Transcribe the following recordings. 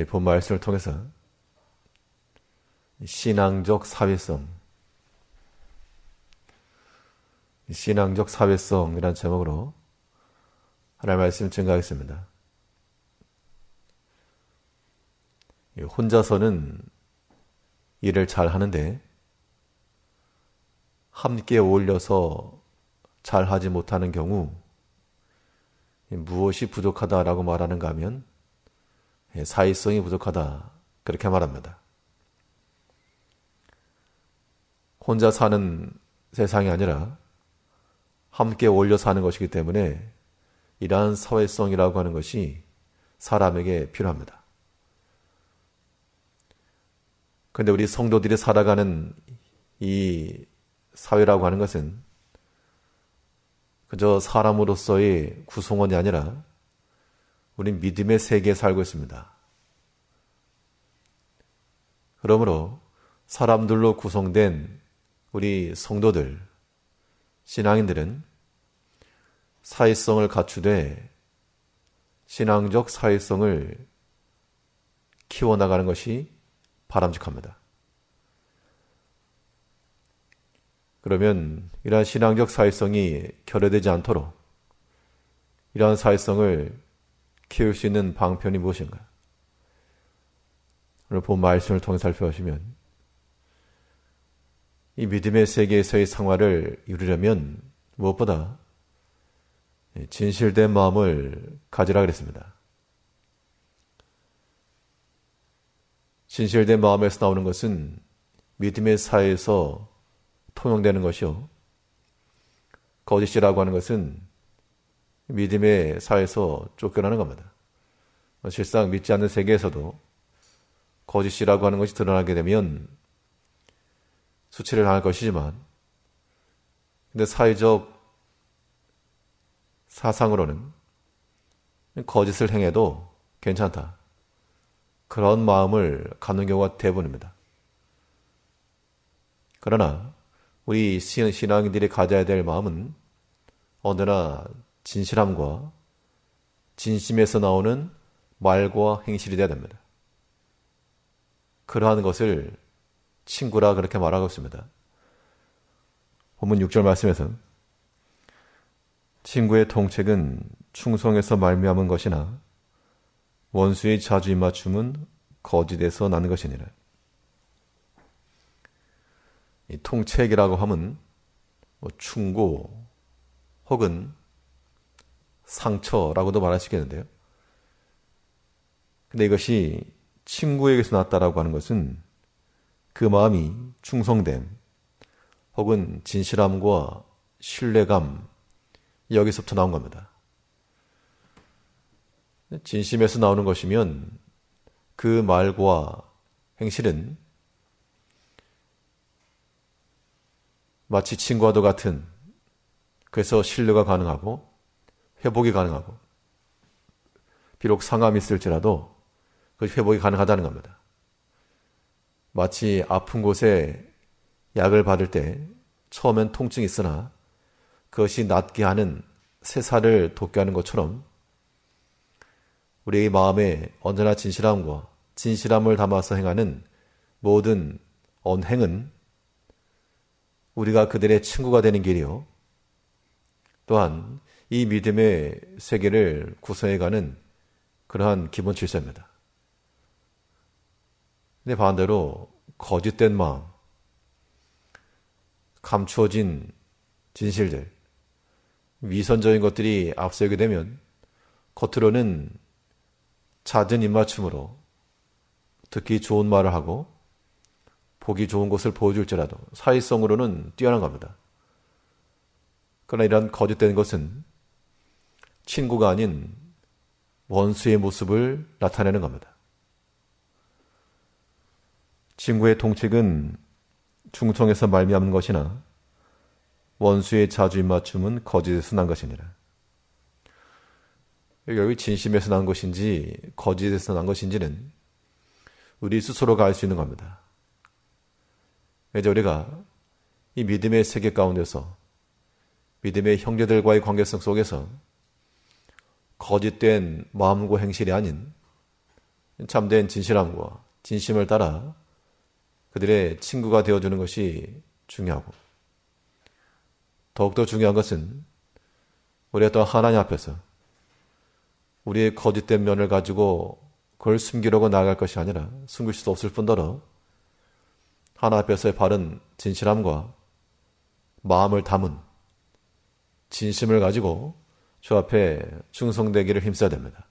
본 말씀을 통해서 신앙적 사회성, 신앙적 사회성이라는 제목으로 하나님의 말씀을 증거하겠습니다. 혼자서는 일을 잘 하는데 함께 어울려서 잘 하지 못하는 경우 무엇이 부족하다라고 말하는가 하면 사회성이 부족하다 그렇게 말합니다. 혼자 사는 세상이 아니라 함께 어울려 사는 것이기 때문에 이러한 사회성이라고 하는 것이 사람에게 필요합니다. 그런데 우리 성도들이 살아가는 이 사회라고 하는 것은 그저 사람으로서의 구성원이 아니라 우린 믿음의 세계에 살고 있습니다. 그러므로 사람들로 구성된 우리 성도들, 신앙인들은 사회성을 갖추되 신앙적 사회성을 키워나가는 것이 바람직합니다. 그러면 이러한 신앙적 사회성이 결여되지 않도록 이러한 사회성을 키울 수 있는 방편이 무엇인가? 오늘 본 말씀을 통해 살펴보시면 이 믿음의 세계에서의 생활을 이루려면 무엇보다 진실된 마음을 가지라 그랬습니다. 진실된 마음에서 나오는 것은 믿음의 사회에서 통용되는 것이요. 거짓이라고 하는 것은 믿음의 사회에서 쫓겨나는 겁니다. 실상 믿지 않는 세계에서도 거짓이라고 하는 것이 드러나게 되면 수치를 당할 것이지만 근데 사회적 사상으로는 거짓을 행해도 괜찮다. 그런 마음을 갖는 경우가 대부분입니다. 그러나 우리 신앙인들이 가져야 될 마음은 언제나 진실함과 진심에서 나오는 말과 행실이 되어야 됩니다. 그러한 것을 친구라 그렇게 말하고 있습니다. 본문 6절 말씀에서 친구의 통책은 충성에서 말미암은 것이나 원수의 자주 입맞춤은 거짓에서 나는 것이니라. 이 통책이라고 하면 충고 혹은 상처라고도 말할 수 있겠는데요. 근데 이것이 친구에게서 났다라고 하는 것은 그 마음이 충성됨 혹은 진실함과 신뢰감 여기서부터 나온 겁니다. 진심에서 나오는 것이면 그 말과 행실은 마치 친구와도 같은, 그래서 신뢰가 가능하고 회복이 가능하고 비록 상함이 있을지라도 그 회복이 가능하다는 겁니다. 마치 아픈 곳에 약을 받을 때 처음엔 통증이 있으나 그것이 낫게 하는 새살을 돋게 하는 것처럼 우리의 마음에 언제나 진실함과 진실함을 담아서 행하는 모든 언행은 우리가 그들의 친구가 되는 길이요. 또한 이 믿음의 세계를 구성해가는 그러한 기본 질서입니다. 근데 반대로 거짓된 마음, 감추어진 진실들, 위선적인 것들이 앞서게 되면 겉으로는 잦은 입맞춤으로 듣기 좋은 말을 하고 보기 좋은 것을 보여줄지라도 사회성으로는 뛰어난 겁니다. 그러나 이런 거짓된 것은 친구가 아닌 원수의 모습을 나타내는 겁니다. 친구의 통책은 충성에서 말미암은 것이나 원수의 자주 입맞춤은 거짓에서 난 것이니라. 여기 진심에서 난 것인지 거짓에서 난 것인지는 우리 스스로가 알 수 있는 겁니다. 이제 우리가 이 믿음의 세계 가운데서 믿음의 형제들과의 관계성 속에서 거짓된 마음과 행실이 아닌 참된 진실함과 진심을 따라 그들의 친구가 되어주는 것이 중요하고, 더욱더 중요한 것은 우리가 또 하나님 앞에서 우리의 거짓된 면을 가지고 그걸 숨기려고 나아갈 것이 아니라, 숨길 수도 없을 뿐더러 하나님 앞에서의 바른 진실함과 마음을 담은 진심을 가지고 주 앞에 충성되기를 힘써야 됩니다.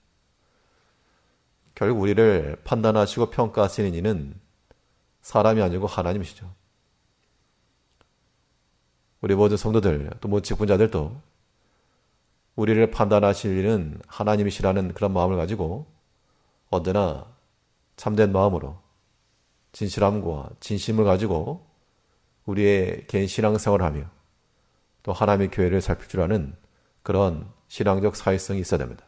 결국 우리를 판단하시고 평가하시는 이는 사람이 아니고 하나님이시죠. 우리 모든 성도들, 또 모든 직분자들도 우리를 판단하실 이는 하나님이시라는 그런 마음을 가지고 언제나 참된 마음으로 진실함과 진심을 가지고 우리의 개인 신앙생활을 하며 또 하나님의 교회를 살필 줄 아는 그런 신앙적 사회성이 있어야 됩니다.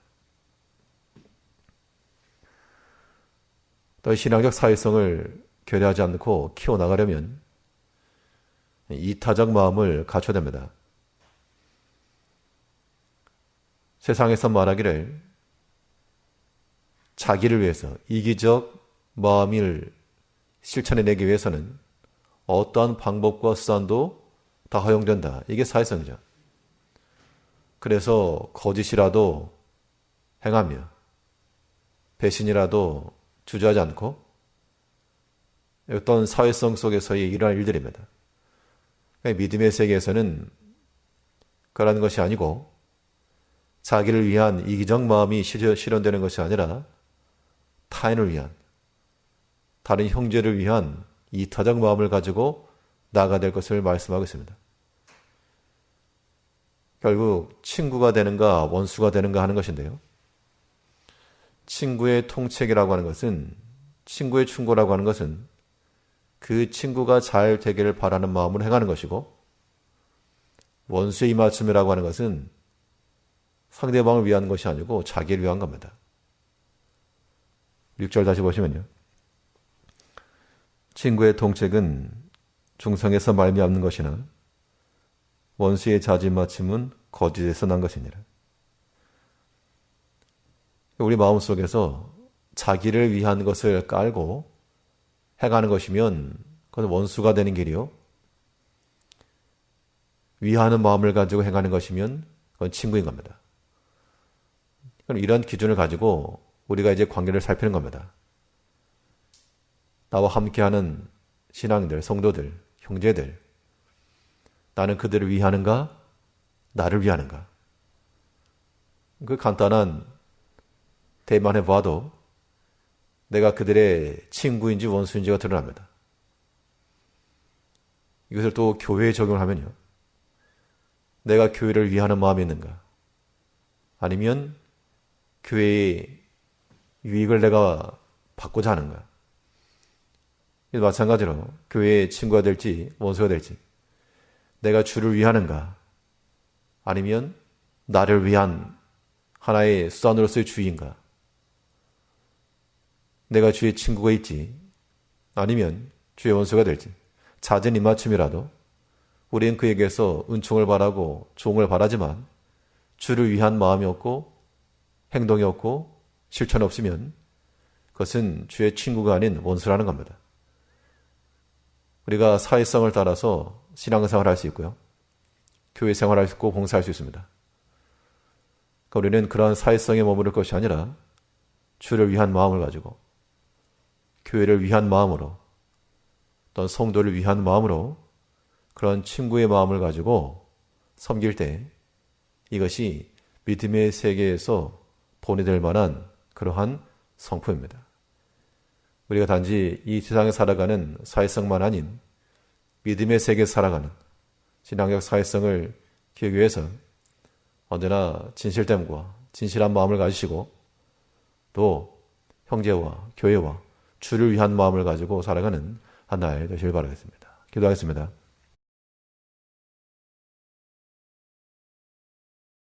또 신앙적 사회성을 결여하지 않고 키워나가려면 이타적 마음을 갖춰야 됩니다. 세상에서 말하기를 자기를 위해서 이기적 마음을 실천해내기 위해서는 어떠한 방법과 수단도 다 허용된다. 이게 사회성이죠. 그래서 거짓이라도 행하며 배신이라도 주저하지 않고 어떤 사회성 속에서의 일어날 일들입니다. 그러니까 믿음의 세계에서는 그러한 것이 아니고 자기를 위한 이기적 마음이 실현되는 것이 아니라 타인을 위한, 다른 형제를 위한 이타적 마음을 가지고 나아가야 될 것을 말씀하고 있습니다. 결국 친구가 되는가 원수가 되는가 하는 것인데요. 친구의 통책이라고 하는 것은, 친구의 충고라고 하는 것은 그 친구가 잘 되기를 바라는 마음으로 행하는 것이고, 원수의 입맞춤이라고 하는 것은 상대방을 위한 것이 아니고 자기를 위한 겁니다. 6절 다시 보시면요. 친구의 통책은 중성에서 말미암는 것이나 원수의 자진맞춤은 거짓에서 난 것이니라. 우리 마음속에서 자기를 위한 것을 깔고 행하는 것이면 그건 원수가 되는 길이요, 위하는 마음을 가지고 행하는 것이면 그건 친구인 겁니다. 그럼 이런 기준을 가지고 우리가 이제 관계를 살피는 겁니다. 나와 함께하는 신앙들, 성도들, 형제들, 나는 그들을 위하는가? 나를 위하는가? 그 간단한 대만 해봐도 내가 그들의 친구인지 원수인지가 드러납니다. 이것을 또 교회에 적용을 하면요. 내가 교회를 위하는 마음이 있는가? 아니면 교회의 유익을 내가 받고자 하는가? 마찬가지로 교회의 친구가 될지 원수가 될지, 내가 주를 위하는가? 아니면 나를 위한 하나의 수단으로서의 주인가? 내가 주의 친구가 있지 아니면 주의 원수가 될지, 잦은 입맞춤이라도 우리는 그에게서 은총을 바라고 종을 바라지만 주를 위한 마음이 없고 행동이 없고 실천 없으면 그것은 주의 친구가 아닌 원수라는 겁니다. 우리가 사회성을 따라서 신앙생활을 할 수 있고요, 교회 생활할 수 있고 봉사할 수 있습니다. 그러니까 우리는 그러한 사회성에 머무를 것이 아니라 주를 위한 마음을 가지고, 교회를 위한 마음으로, 어떤 성도를 위한 마음으로 그런 친구의 마음을 가지고 섬길 때 이것이 믿음의 세계에서 본이 될 만한 그러한 성품입니다. 우리가 단지 이 세상에 살아가는 사회성만 아닌 믿음의 세계에서 살아가는 신앙적 사회성을 키우기 위해서 언제나 진실됨과 진실한 마음을 가지시고 또 형제와 교회와 주를 위한 마음을 가지고 살아가는 한 날 되시길 바라겠습니다. 기도하겠습니다.